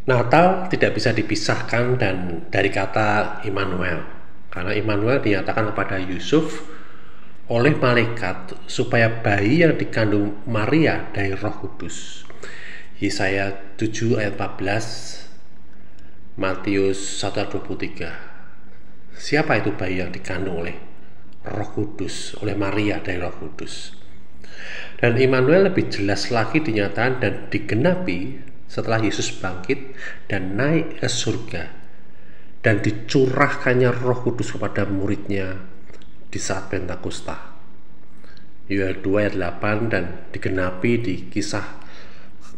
Natal tidak bisa dipisahkan dari kata Immanuel, karena Immanuel dinyatakan kepada Yusuf oleh malaikat supaya bayi yang dikandung Maria dari Roh Kudus. Yesaya 7 ayat 14, Matius 1 ayat 23. Siapa itu bayi yang dikandung oleh Roh Kudus, oleh Maria dari Roh Kudus? Dan Immanuel lebih jelas lagi dinyatakan dan digenapi setelah Yesus bangkit dan naik ke surga dan dicurahkannya Roh Kudus kepada muridnya di saat Pentakosta. Yoel 2 ayat 8 dan digenapi di Kisah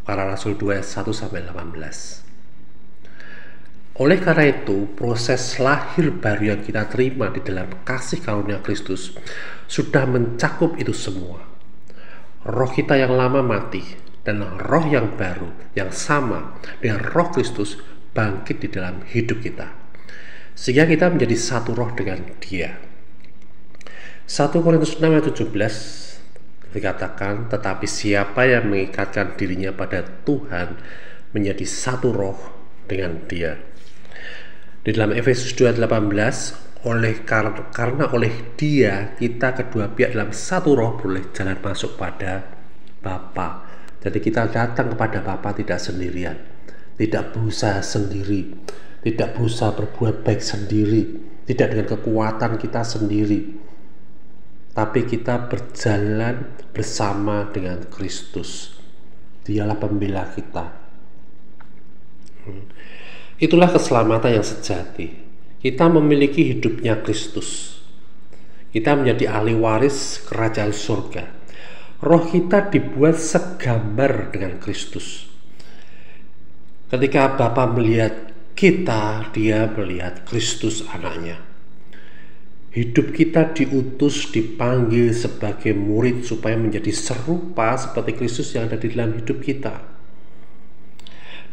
Para Rasul 2 ayat 1 sampai 18. Oleh karena itu, proses lahir baru yang kita terima di dalam kasih karunia Kristus sudah mencakup itu semua. Roh kita yang lama mati, dan roh yang baru, yang sama dengan Roh Kristus bangkit di dalam hidup kita, sehingga kita menjadi satu roh dengan Dia. 1 Korintus 6 ayat 17 dikatakan, tetapi siapa yang mengikatkan dirinya pada Tuhan menjadi satu roh dengan Dia. Di dalam Efesus 2:18, karena oleh Dia kita kedua pihak dalam satu roh boleh jalan masuk pada Bapa. Jadi kita datang kepada Bapa tidak sendirian, tidak berusaha sendiri, tidak berusaha berbuat baik sendiri, tidak dengan kekuatan kita sendiri, tapi kita berjalan bersama dengan Kristus. Dialah pembela kita. Itulah keselamatan yang sejati. Kita memiliki hidupnya Kristus. Kita menjadi ahli waris kerajaan surga. Roh kita dibuat segambar dengan Kristus. Ketika Bapa melihat kita, Dia melihat Kristus anaknya. Hidup kita diutus, dipanggil sebagai murid supaya menjadi serupa seperti Kristus yang ada di dalam hidup kita,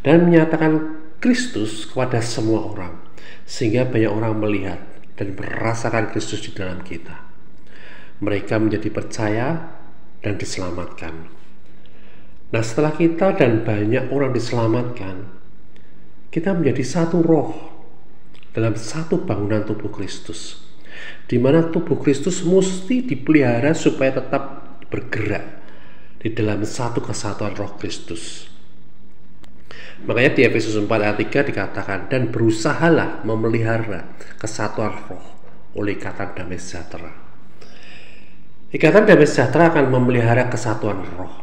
dan menyatakan Kristus kepada semua orang, sehingga banyak orang melihat dan merasakan Kristus di dalam kita. Mereka menjadi percaya dan diselamatkan. Nah, setelah kita dan banyak orang diselamatkan, kita menjadi satu roh dalam satu bangunan tubuh Kristus, di mana tubuh Kristus mesti dipelihara supaya tetap bergerak di dalam satu kesatuan Roh Kristus. Makanya di Efesus 4 ayat 3 dikatakan, dan berusahalah memelihara kesatuan roh oleh ikatan damai sejahtera. Ikatan damai sejahtera akan memelihara kesatuan roh.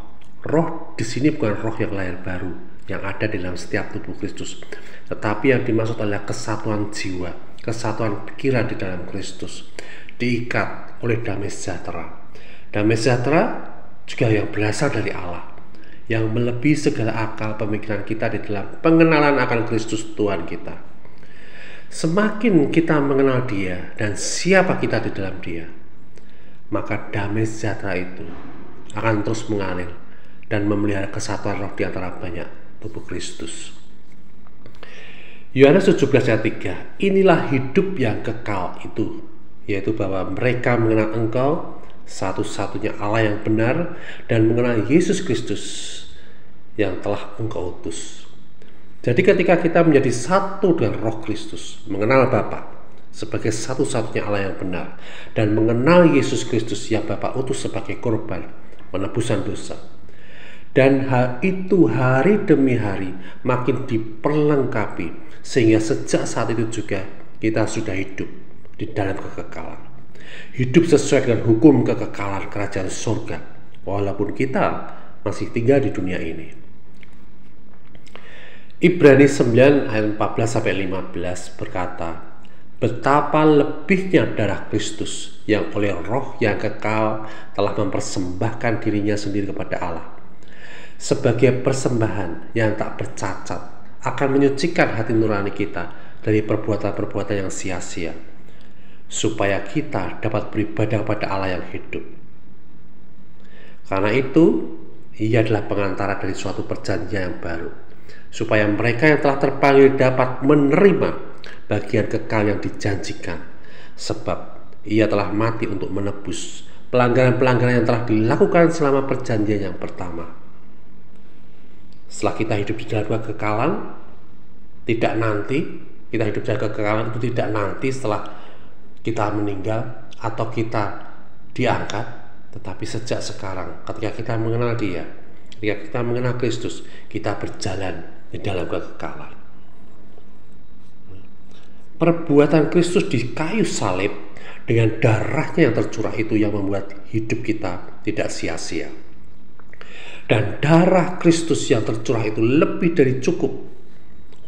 Roh di sini bukan roh yang lahir baru yang ada di dalam setiap tubuh Kristus, tetapi yang dimaksud adalah kesatuan jiwa, kesatuan pikiran di dalam Kristus, diikat oleh damai sejahtera. Damai sejahtera juga yang berasal dari Allah, yang melebihi segala akal pemikiran kita di dalam pengenalan akan Kristus Tuhan kita. Semakin kita mengenal Dia dan siapa kita di dalam Dia, maka damai sejahtera itu akan terus mengalir dan memelihara kesatuan roh di antara banyak tubuh Kristus. Yohanes 17 ayat 3, inilah hidup yang kekal itu, yaitu bahwa mereka mengenal Engkau satu-satunya Allah yang benar dan mengenal Yesus Kristus yang telah Engkau utus. Jadi ketika kita menjadi satu dengan Roh Kristus, mengenal Bapa sebagai satu-satunya Allah yang benar, dan mengenal Yesus Kristus yang Bapa utus sebagai korban penebusan dosa, dan hal itu hari demi hari makin diperlengkapi, sehingga sejak saat itu juga kita sudah hidup di dalam kekekalan, hidup sesuai dengan hukum kekekalan kerajaan surga, walaupun kita masih tinggal di dunia ini. Ibrani 9 ayat 14-15 berkata, betapa lebihnya darah Kristus yang oleh roh yang kekal telah mempersembahkan dirinya sendiri kepada Allah sebagai persembahan yang tak bercacat, akan menyucikan hati nurani kita dari perbuatan-perbuatan yang sia-sia, supaya kita dapat beribadah kepada Allah yang hidup. Karena itu, Ia adalah pengantara dari suatu perjanjian yang baru, supaya mereka yang telah terpanggil dapat menerima bagian kekal yang dijanjikan, sebab Ia telah mati untuk menebus pelanggaran-pelanggaran yang telah dilakukan selama perjanjian yang pertama. Setelah kita hidup di dalam kekekalan, Tidak nanti, kita hidup dalam kekekalan itu tidak nanti setelah kita meninggal atau kita diangkat, tetapi sejak sekarang ketika kita mengenal Dia, ketika kita mengenal Kristus, kita berjalan di dalam kekekalan. Perbuatan Kristus di kayu salib dengan darahnya yang tercurah itu yang membuat hidup kita tidak sia-sia. Dan darah Kristus yang tercurah itu lebih dari cukup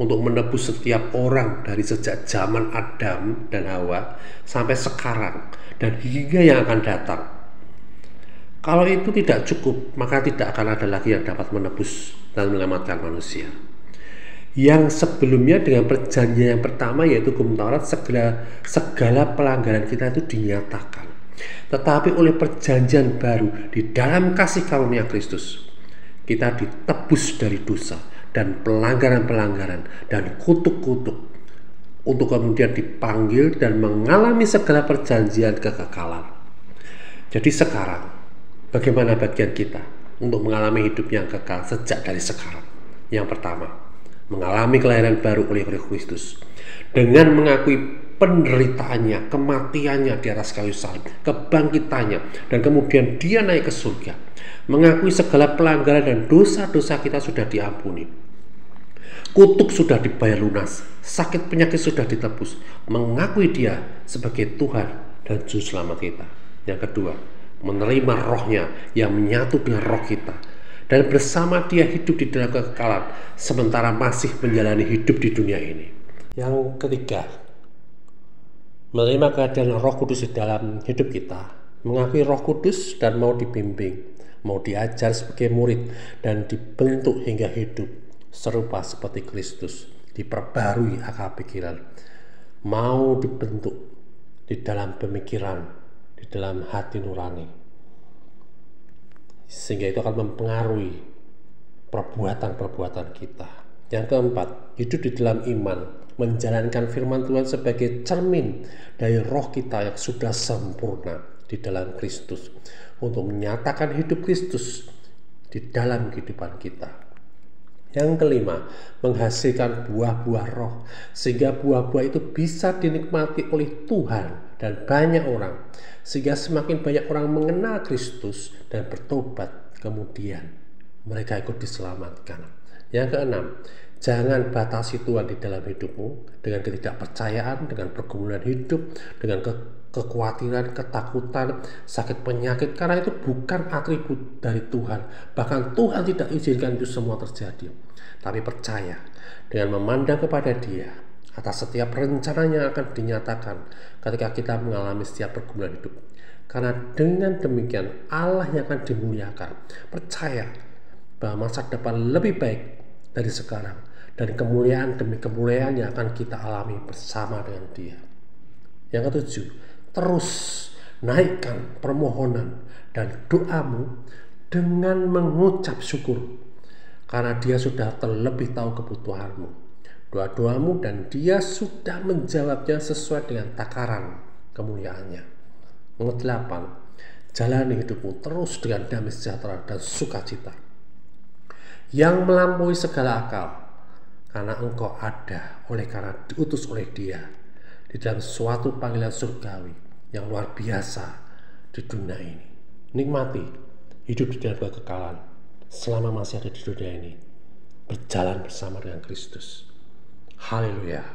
untuk menebus setiap orang dari sejak zaman Adam dan Hawa sampai sekarang dan hingga yang akan datang. Kalau itu tidak cukup, maka tidak akan ada lagi yang dapat menebus dan menyelamatkan manusia. Yang sebelumnya dengan perjanjian yang pertama yaitu Hukum Taurat, segala pelanggaran kita itu dinyatakan. Tetapi oleh perjanjian baru di dalam kasih karunia Kristus, kita ditebus dari dosa dan pelanggaran-pelanggaran dan kutuk-kutuk untuk kemudian dipanggil dan mengalami segala perjanjian kekekalan. Jadi sekarang, bagaimana bagian kita untuk mengalami hidup yang kekal sejak dari sekarang? Yang pertama, mengalami kelahiran baru oleh Kristus dengan mengakui penderitaannya, kematiannya di atas kayu salib, kebangkitannya, dan kemudian Dia naik ke surga. Mengakui segala pelanggaran dan dosa-dosa kita sudah diampuni. Kutuk sudah dibayar lunas, sakit penyakit sudah ditebus, mengakui Dia sebagai Tuhan dan Juru Selamat kita. Yang kedua, menerima Roh-Nya yang menyatu dengan roh kita, dan bersama Dia hidup di dalam kekekalan sementara masih menjalani hidup di dunia ini. Yang ketiga, menerima kehadiran Roh Kudus di dalam hidup kita, mengakui Roh Kudus dan mau dibimbing, mau diajar sebagai murid dan dibentuk hingga hidup serupa seperti Kristus, diperbarui akal pikiran, mau dibentuk di dalam pemikiran, di dalam hati nurani, sehingga itu akan mempengaruhi perbuatan-perbuatan kita. Yang keempat, hidup di dalam iman, menjalankan firman Tuhan sebagai cermin dari roh kita yang sudah sempurna di dalam Kristus, untuk menyatakan hidup Kristus di dalam kehidupan kita. Yang kelima, menghasilkan buah-buah roh, sehingga buah-buah itu bisa dinikmati oleh Tuhan dan banyak orang, sehingga semakin banyak orang mengenal Kristus dan bertobat, kemudian mereka ikut diselamatkan. Yang keenam, jangan batasi Tuhan di dalam hidupmu dengan ketidakpercayaan, dengan pergumulan hidup, dengan kekhawatiran, ketakutan, sakit penyakit, karena itu bukan atribut dari Tuhan. Bahkan Tuhan tidak izinkan itu semua terjadi. Tapi percaya dengan memandang kepada Dia atas setiap rencananya yang akan dinyatakan ketika kita mengalami setiap pergumulan hidup. Karena dengan demikian Allah yang akan dimuliakan. Percaya bahwa masa depan lebih baik dari sekarang, dan kemuliaan demi kemuliaan yang akan kita alami bersama dengan Dia. Yang ketujuh, terus naikkan permohonan dan doamu dengan mengucap syukur, karena Dia sudah terlebih tahu kebutuhanmu, doa-doamu, dan Dia sudah menjawabnya sesuai dengan takaran kemuliaannya. Yang kedelapan, jalani hidupmu terus dengan damai sejahtera dan sukacita yang melampaui segala akal, karena engkau ada oleh karena diutus oleh Dia di dalam suatu panggilan surgawi yang luar biasa di dunia ini. Nikmati hidup di dalam kekekalan selama masih ada di dunia ini, berjalan bersama dengan Kristus. Haleluya.